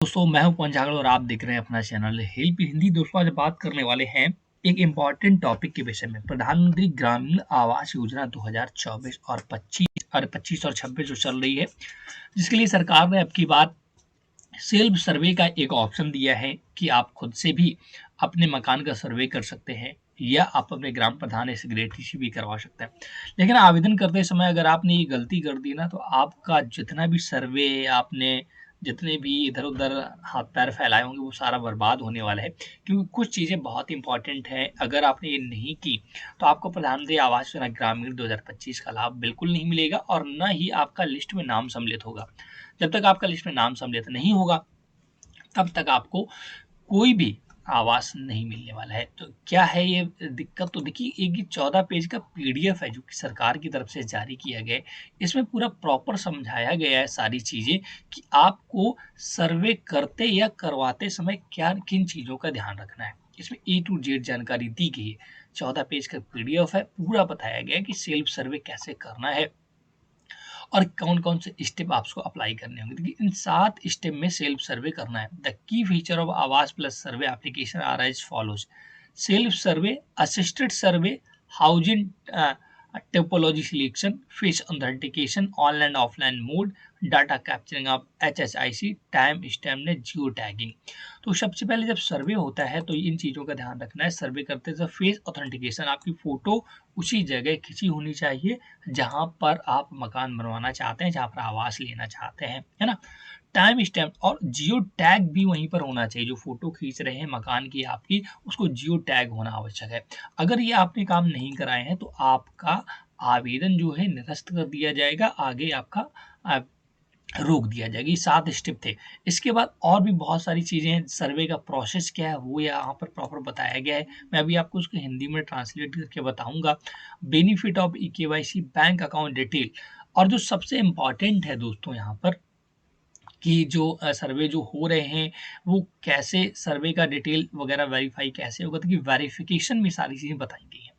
दोस्तों मैं हूं पवन जागड़ और आप देख रहे हैं अपना चैनल हेल्प हिंदी। दोस्तों आज बात करने वाले हैं एक इम्पॉर्टेंट टॉपिक के विषय में। प्रधानमंत्री ग्रामीण आवास योजना 2024 और 25 और 26 जो चल रही है, जिसके लिए सरकार ने अब की बार सेल्फ सर्वे का एक ऑप्शन दिया है कि आप खुद से भी अपने मकान का सर्वे कर सकते हैं या आप अपने ग्राम प्रधान या सेक्रेटरी से भी करवा सकते हैं। लेकिन आवेदन करते समय अगर आपने ये गलती कर दी ना, तो आपका जितना भी सर्वे आपने जितने भी इधर उधर हाथ पैर फैलाए होंगे वो सारा बर्बाद होने वाला है। क्योंकि कुछ चीज़ें बहुत इंपॉर्टेंट हैं, अगर आपने ये नहीं की तो आपको प्रधानमंत्री आवास योजना ग्रामीण 2025 का लाभ बिल्कुल नहीं मिलेगा और न ही आपका लिस्ट में नाम सम्मिलित होगा। जब तक आपका लिस्ट में नाम सम्मिलित नहीं होगा तब तक आपको कोई भी आवास नहीं मिलने वाला है। तो क्या है ये दिक्कत? तो देखिए, एक ये 14 पेज का पीडीएफ है जो कि सरकार की तरफ से जारी किया गया है। इसमें पूरा प्रॉपर समझाया गया है सारी चीज़ें कि आपको सर्वे करते या करवाते समय क्या किन चीज़ों का ध्यान रखना है। इसमें ए टू जेड जानकारी दी गई है। 14 पेज का पीडीएफ है, पूरा बताया गया है कि सेल्फ सर्वे कैसे करना है और कौन-कौन से स्टेप आपको अप्लाई करने होंगे। देखिए, इन 7 स्टेप में सेल्फ सर्वे करना है। The key feature of Awaas plus survey application are as follows: self survey, assisted survey, housing topology selection, face authentication, online offline mode, data capturing of HHIC, time stamp, geo tagging. तो सबसे पहले जब सर्वे होता है तो इन चीज़ों का ध्यान रखना है। सर्वे करते समय फेस ऑथेंटिकेशन, आपकी फ़ोटो उसी जगह खिंची होनी चाहिए जहाँ पर आप मकान बनवाना चाहते हैं, जहाँ पर आवास लेना चाहते हैं, है ना? टाइम स्टैम्प और जियो टैग भी वहीं पर होना चाहिए। जो फ़ोटो खींच रहे हैं मकान की आपकी, उसको जियो टैग होना आवश्यक है। अगर ये आपने काम नहीं कराए हैं तो आपका आवेदन जो है निरस्त कर दिया जाएगा, आगे आपका अ, रोक दिया जाएगा। ये 7 स्टेप थे। इसके बाद और भी बहुत सारी चीज़ें हैं। सर्वे का प्रोसेस क्या है वो यहाँ पर प्रॉपर बताया गया है। मैं अभी आपको उसको हिंदी में ट्रांसलेट करके बताऊँगा। Benefit of e-KYC, bank account detail, और जो सबसे इम्पोर्टेंट है दोस्तों यहाँ पर कि जो सर्वे जो हो रहे हैं वो कैसे सर्वे का डिटेल वगैरह वेरीफाई कैसे होगा। तो कि वेरिफिकेशन में सारी चीज़ें बताई गई हैं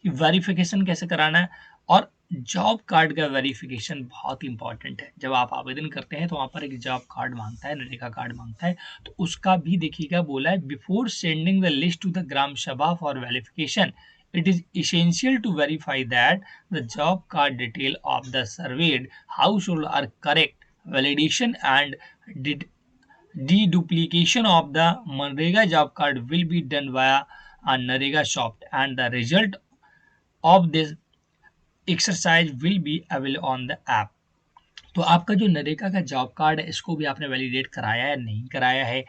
कि वेरिफिकेशन कैसे कराना है। और जॉब कार्ड का वेरिफिकेशन बहुत इंपॉर्टेंट है। जब आप आवेदन करते हैं तो वहाँ पर एक जॉब कार्ड मांगता है, नरेगा कार्ड मांगता है, तो उसका भी देखिएगा बोला है before sending the list to the Gram Sabha for verification it is essential to verify that the job card detail of the surveyed household are correct. Validation and did deduplication of the Manrega job card will be done via a Narega shop and the result of this exercise will be available on the app। तो आपका जो नरेगा का job card है इसको भी आपने validate कराया है नहीं कराया है,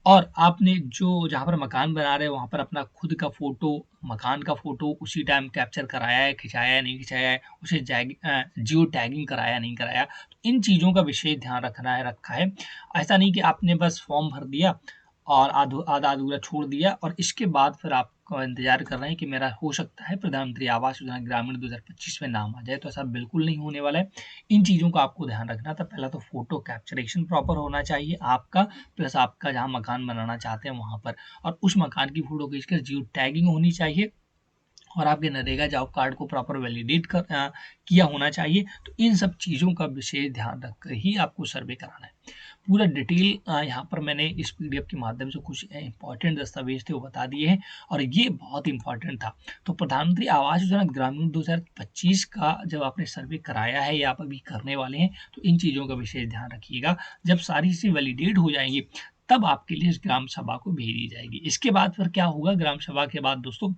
और आपने जो जहाँ पर मकान बना रहे हैं वहाँ पर अपना खुद का फ़ोटो, मकान का फ़ोटो उसी टाइम कैप्चर कराया है, खिंचाया है, नहीं खिंचाया है, उसे जियो टैगिंग कराया, नहीं कराया। तो इन चीज़ों का विशेष ध्यान रखना है रखा है। ऐसा नहीं कि आपने बस फॉर्म भर दिया और आधा-अधूरा छोड़ दिया और इसके बाद फिर आप इंतज़ार कर रहे हैं कि मेरा हो सकता है प्रधानमंत्री आवास योजना ग्रामीण 2025 में नाम आ जाए, तो ऐसा बिल्कुल नहीं होने वाला है। इन चीज़ों का आपको ध्यान रखना था। पहला तो फ़ोटो कैप्चरेशन प्रॉपर होना चाहिए आपका, प्लस आपका जहाँ मकान बनाना चाहते हैं वहाँ पर, और उस मकान की फ़ोटो खींचकर जियो टैगिंग होनी चाहिए और आपके नरेगा जॉब कार्ड को प्रॉपर वैलिडेट किया होना चाहिए। तो इन सब चीज़ों का विशेष ध्यान रखकर ही आपको सर्वे कराना है। पूरा डिटेल यहाँ पर मैंने इस पीडीएफ के माध्यम से कुछ इंपॉर्टेंट दस्तावेज थे वो बता दिए हैं और ये बहुत इंपॉर्टेंट था। तो प्रधानमंत्री आवास योजना ग्रामीण 2025 का जब आपने सर्वे कराया है या आप अभी करने वाले हैं तो इन चीज़ों का विशेष ध्यान रखिएगा। जब सारी चीज़ें वैलिडेट हो जाएंगी तब आपके लिए इस ग्राम सभा को भेजी जाएगी। इसके बाद फिर क्या होगा, ग्राम सभा के बाद दोस्तों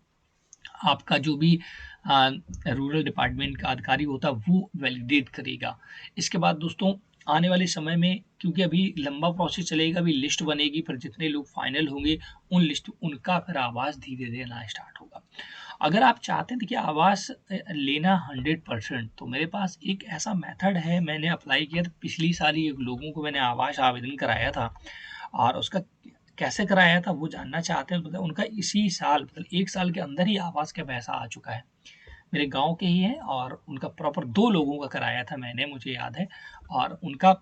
आपका जो भी रूरल डिपार्टमेंट का अधिकारी होता है वो वैलिडेट करेगा। इसके बाद दोस्तों आने वाले समय में, क्योंकि अभी लंबा प्रोसेस चलेगा, अभी लिस्ट बनेगी, फिर जितने लोग फाइनल होंगे उन लिस्ट उनका फिर आवास धीरे धीरे आना स्टार्ट होगा। अगर आप चाहते हैं देखिए आवास लेना 100%, तो मेरे पास एक ऐसा मेथड है। मैंने अप्लाई किया था पिछली साल ही, एक लोगों को मैंने आवास आवेदन कराया था और उसका कैसे कराया था वो जानना चाहते हैं तो उनका इसी साल मतलब 1 साल के अंदर ही आवास का पैसा आ चुका है। मेरे गाँव के ही हैं और उनका प्रॉपर 2 लोगों का कराया था मैंने, मुझे याद है, और उनका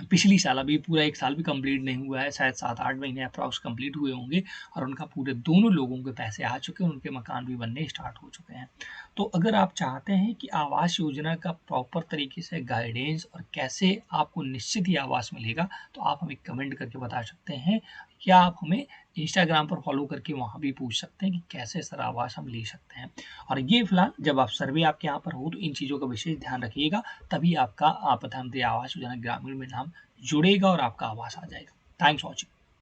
पिछली साल, अभी पूरा 1 साल भी कंप्लीट नहीं हुआ है, शायद 7-8 महीने अप्रॉक्स कंप्लीट हुए होंगे और उनका पूरे दोनों लोगों के पैसे आ चुके हैं, उनके मकान भी बनने स्टार्ट हो चुके हैं। तो अगर आप चाहते हैं कि आवास योजना का प्रॉपर तरीके से गाइडेंस और कैसे आपको निश्चित ही आवास मिलेगा, तो आप हमें कमेंट करके बता सकते हैं या आप हमें इंस्टाग्राम पर फॉलो करके वहाँ भी पूछ सकते हैं कि कैसे सर आवास हम ले सकते हैं। और ये फिलहाल जब आप सर्वे आपके यहाँ पर हो तो इन चीज़ों का विशेष ध्यान रखिएगा, तभी आपका प्रधानमंत्री आवास योजना ग्रामीण में नाम जुड़ेगा और आपका आवास आ जाएगा। Thanks for watching.